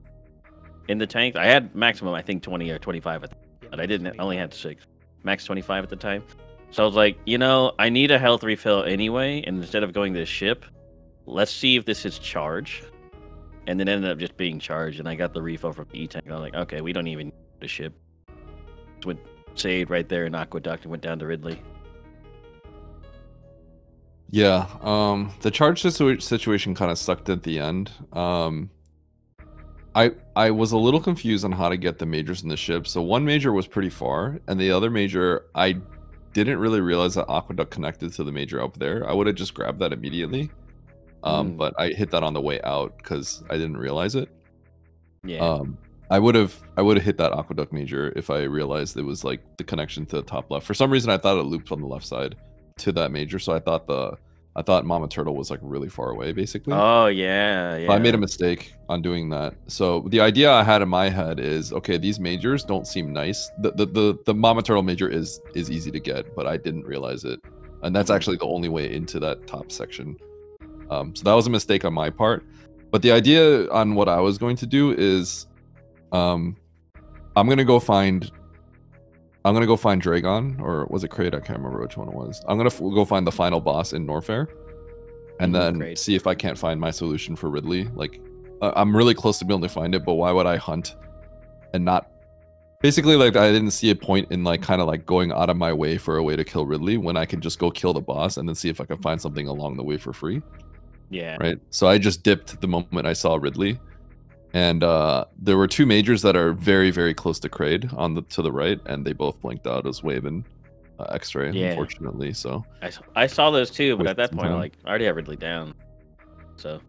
in the tank. I had maximum, I think 20 or 25 at the time, but I didn't. I only had 6, max 25 at the time. So I was like, you know, I need a health refill anyway, and instead of going to the ship, let's see if this is charge. And then it ended up just being charged, and I got the refill from the E-tank. I was like, okay, we don't even need the ship. Just went saved right there in Aqueduct and went down to Ridley. Yeah, the charge situation kind of sucked at the end. I was a little confused on how to get the majors in the ship. So one major was pretty far, and the other major, I didn't really realize that Aqueduct connected to the major up there. I would have just grabbed that immediately. But I hit that on the way out because I didn't realize it. Yeah. I would have hit that Aqueduct major if I realized it was like the connection to the top left. For some reason, I thought it looped on the left side to that major, so I thought Mama Turtle was like really far away, basically. Oh yeah, yeah. So I made a mistake on doing that. So the idea I had in my head is, okay, these majors don't seem nice. The Mama Turtle major is easy to get, but I didn't realize it, and that's actually the only way into that top section. So that was a mistake on my part. But the idea on what I was going to do is, I'm gonna go find Dragon, or was it Kraid? I can't remember which one it was. I'm gonna go find the final boss in Norfair, and then see if I can't find my solution for Ridley. Like, I'm really close to being able to find it, but why would I hunt and not? Basically, like, I didn't see a point in like kind of like going out of my way for a way to kill Ridley when I can just go kill the boss and then see if I can find something along the way for free. Yeah. Right. So I just dipped the moment I saw Ridley, and there were 2 majors that are very, very close to Kraid to the right, and they both blinked out as Wave X-ray, unfortunately. So I saw those too, but at that point, I already had Ridley down, so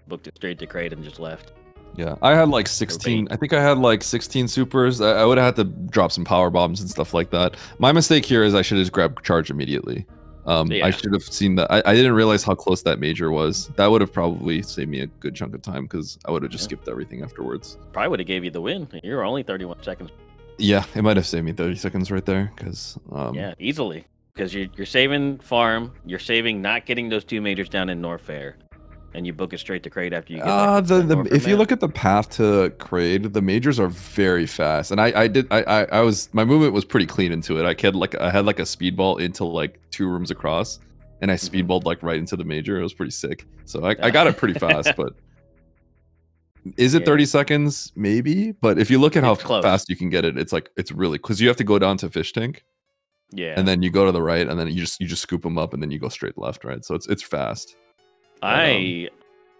booked it straight to Kraid and just left. Yeah, I had like 16. I think I had like 16 supers. I would have had to drop some power bombs and stuff like that. My mistake here is I should have just grabbed charge immediately. I should have seen that. I didn't realize how close that major was. That would have probably saved me a good chunk of time because I would have just skipped everything afterwards. Probably would have gave you the win. You're only 31 seconds. Yeah, it might have saved me 30 seconds right there because yeah, easily, because you're saving farm, you're saving not getting those 2 majors down in Norfair, and you book it straight to Kraid after you get if you look at the path to Kraid, the majors are very fast, and my movement was pretty clean into it. I had like a speedball into like 2 rooms across, and I speedballed like right into the major. It was pretty sick. So I got it pretty fast, but is it 30 seconds? Maybe, but if you look at how fast you can get it, it's really, because you have to go down to Fish Tank, and then you go to the right, and then you just scoop them up, and then you go straight left, right? So it's fast. I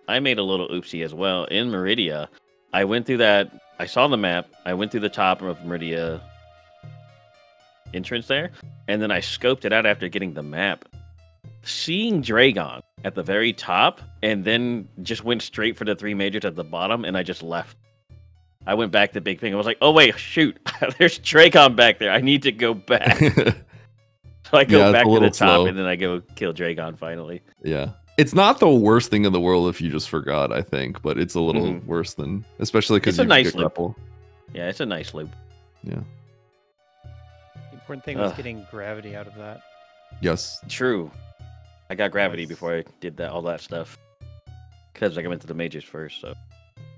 made a little oopsie as well in Meridia. I went through that. I saw the map. I went through the top of Meridia entrance there, and then I scoped it out after getting the map, seeing Dragon at the very top, and then just went straight for the 3 majors at the bottom, and I just left. I went back to Big Ping. I was like, oh wait, shoot, there's Dragon back there. I need to go back. So I go back to the top, and then I go kill Dragon finally. Yeah. It's not the worst thing in the world if you just forgot, I think, but it's a little worse than, especially because it's a nice loop. Yeah, it's a nice loop. Yeah. The important thing was getting gravity out of that. Yes. True. I got gravity before I did all that stuff, because I went to the majors first. So.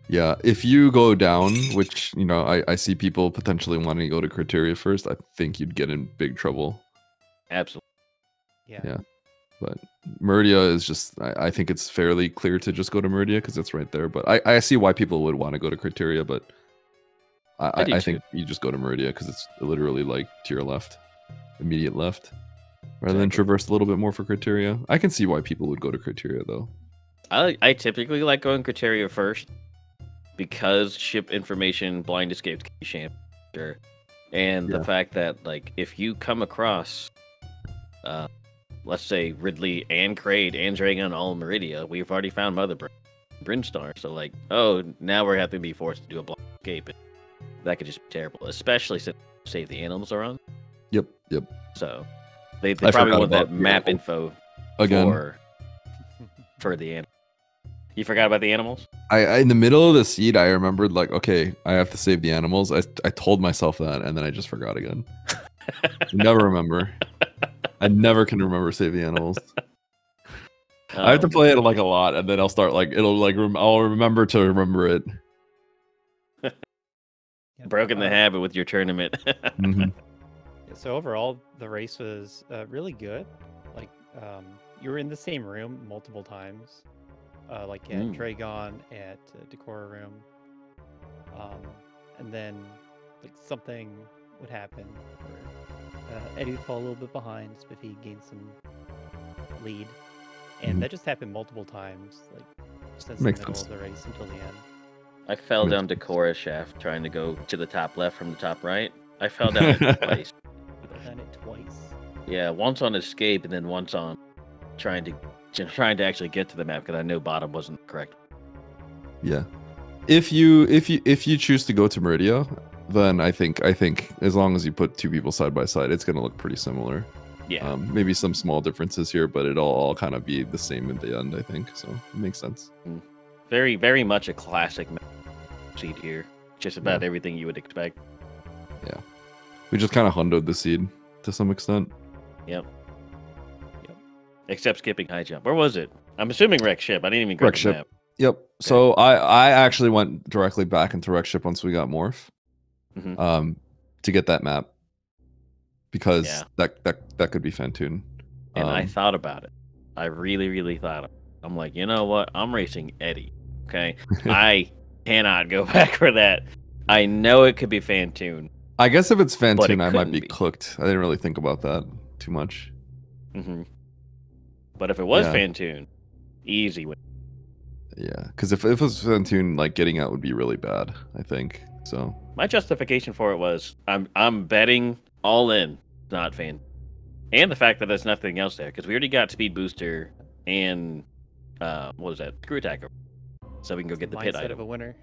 Yeah, if you go down, which I see people potentially wanting to go to Criteria first, I think you'd get in big trouble. Absolutely. Yeah. But Meridia is just, I think it's fairly clear to just go to Meridia because it's right there. But I see why people would want to go to Criteria, but I think you just go to Meridia because it's literally like to your left, immediate left, rather than traverse a little bit more for Criteria. I can see why people would go to Criteria though. I typically like going Criteria first because ship information, blind escapes, sham, sure, and the fact that like if you come across, let's say Ridley and Kraid and Dragon all in Meridia, we've already found Mother Brinstar. So like, oh, now we're having to be forced to do a blind escape. That could just be terrible, especially since Save the Animals are on. Yep. So they probably want that map info again for the animals. You forgot about the animals? I in the middle of the seed, I remembered like, okay, I have to save the animals. I told myself that, and then I just forgot again. Never remember. I never can remember Save the Animals. I have to play it like a lot, and then I'll start like it'll like I'll remember to remember it. Broken the habit with your tournament. So overall, the race was really good. Like you were in the same room multiple times, like at Dragon, at Decora Room, and then like something would happen where Eddie would fall a little bit behind, Spiffy gained some lead, and that just happened multiple times, like since the middle of the race until the end. I fell down Decora's shaft trying to go to the top left from the top right. I fell down it twice. Done it twice. Yeah, once on escape and then once on trying to actually get to the map because I knew bottom wasn't correct. Yeah, if you choose to go to Meridia, then I think as long as you put two people side by side, it's gonna look pretty similar. Yeah. Maybe some small differences here, but it'll all kind of be the same in the end. I think so. It makes sense. Very, very much a classic seed here. Just about everything you would expect. Yeah. We just kind of hundoed the seed to some extent. Yep. Except skipping high jump. Where was it? I'm assuming wreck ship. I didn't even grab the map. Yep. Okay. So I actually went directly back into wreck ship once we got morph. To get that map. Because that could be Fantoon. And I thought about it. I really, really thought about it. I'm like, you know what? I'm racing Eddie. Okay. I cannot go back for that. I know it could be Fantoon. I guess if it's Fantoon, I might be cooked. I didn't really think about that too much. But if it was Fantoon, easy win. Yeah, because if it was Fantoon, like getting out would be really bad, I think. So my justification for it was I'm betting all in, not Fan, and the fact that there's nothing else there because we already got speed booster and what was that, screw attacker, so we can go get the pit item of a winner.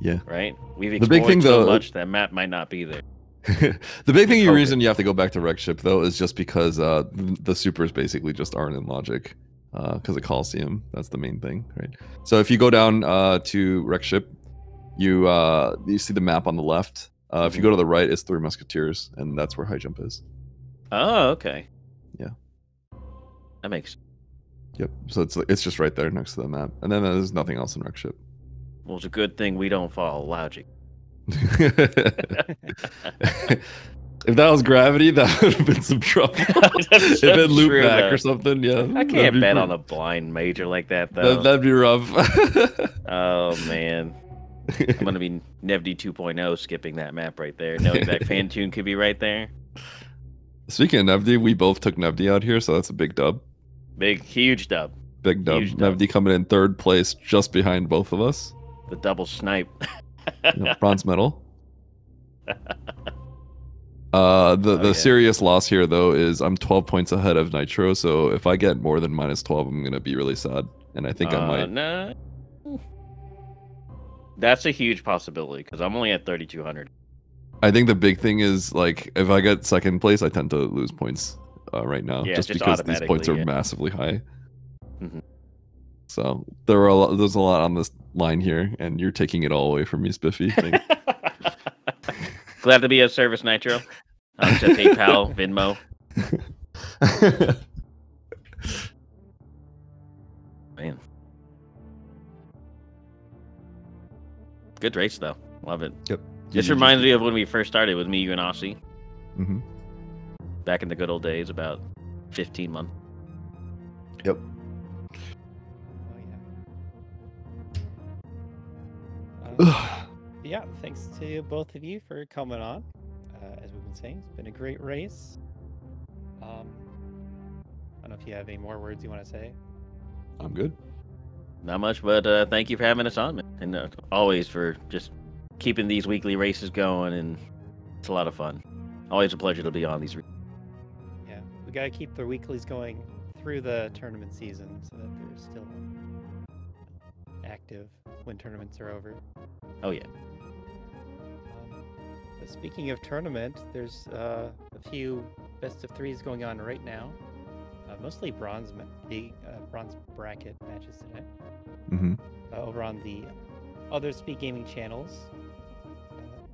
Yeah. Right. We've explored the big thing, so much that map might not be there. The big thing, reason you have to go back to wreck ship though, is just because the supers basically just aren't in logic because of Coliseum. That's the main thing, right? So if you go down to wreck ship, you see the map on the left. If you go to the right, it's Three Musketeers, and that's where high jump is. Oh, okay. Yeah. That makes. Yep. So it's just right there next to the map, and then there's nothing else in wreck ship. Well, it's a good thing we don't follow logic. If that was gravity, that would have been some trouble. If it looped back or something, yeah. I can't bet on a blind major like that, though. That'd be rough. Oh, man. I'm going to be Nevd 2.0 skipping that map right there, knowing that Fantoon could be right there. Speaking of Nevd, we both took Nevd out here, so that's a big dub. Huge dub. Big dub. Nevd coming in third place just behind both of us. The double snipe. Bronze medal. The serious loss here though is I'm 12 points ahead of Nitro, so if I get more than -12, I'm gonna be really sad, and I think I might. No, that's a huge possibility because I'm only at 3,200. I think the big thing is like if I get second place, I tend to lose points right now, just because these points are massively high. So there's a lot on this line here, and you're taking it all away from me, Spiffy. Glad to be of service, Nitro. I'll accept PayPal, Venmo. Man. Good race, though. Love it. Yep. This reminds me of when we first started with me, you, and Aussie. Back in the good old days, about 15 months. Yep. Yeah, thanks to both of you for coming on. As we've been saying, it's been a great race. I don't know if you have any more words you want to say. I'm good. Not much, but thank you for having us on, man. And always for just keeping these weekly races going, and it's a lot of fun. Always a pleasure to be on these. Yeah, we got to keep the weeklies going through the tournament season so that they're still active when tournaments are over. Oh yeah. But speaking of tournament, there's a few best of threes going on right now. Mostly bronze bracket matches today. Over on the other SpeedGaming channels,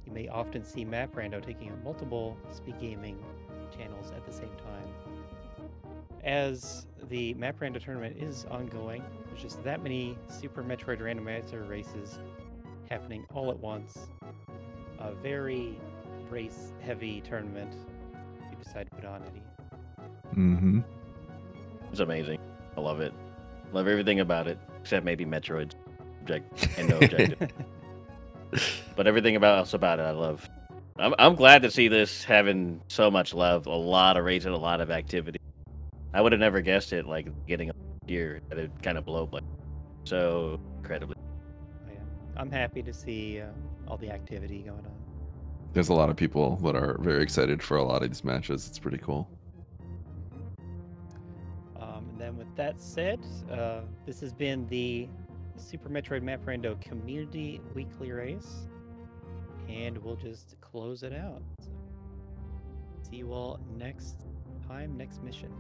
you may often see Rando taking multiple SpeedGaming channels at the same time. as the Map Rando tournament is ongoing, there's just that many Super Metroid Randomizer races happening all at once. A very race-heavy tournament you decide to put on, Eddie. Mm-hmm. It's amazing. I love it. Love everything about it, except maybe Metroid's object and no objective. But everything else about it, I love. I'm glad to see this having so much love, a lot of races, a lot of activity. I would have never guessed it, like getting a year that it kind of blow up like so incredibly. Oh, yeah. I'm happy to see all the activity going on. There's a lot of people that are very excited for a lot of these matches. It's pretty cool. And then with that said, this has been the Super Metroid Map Rando Community Weekly Race. And we'll just close it out. So, see you all next time, next mission.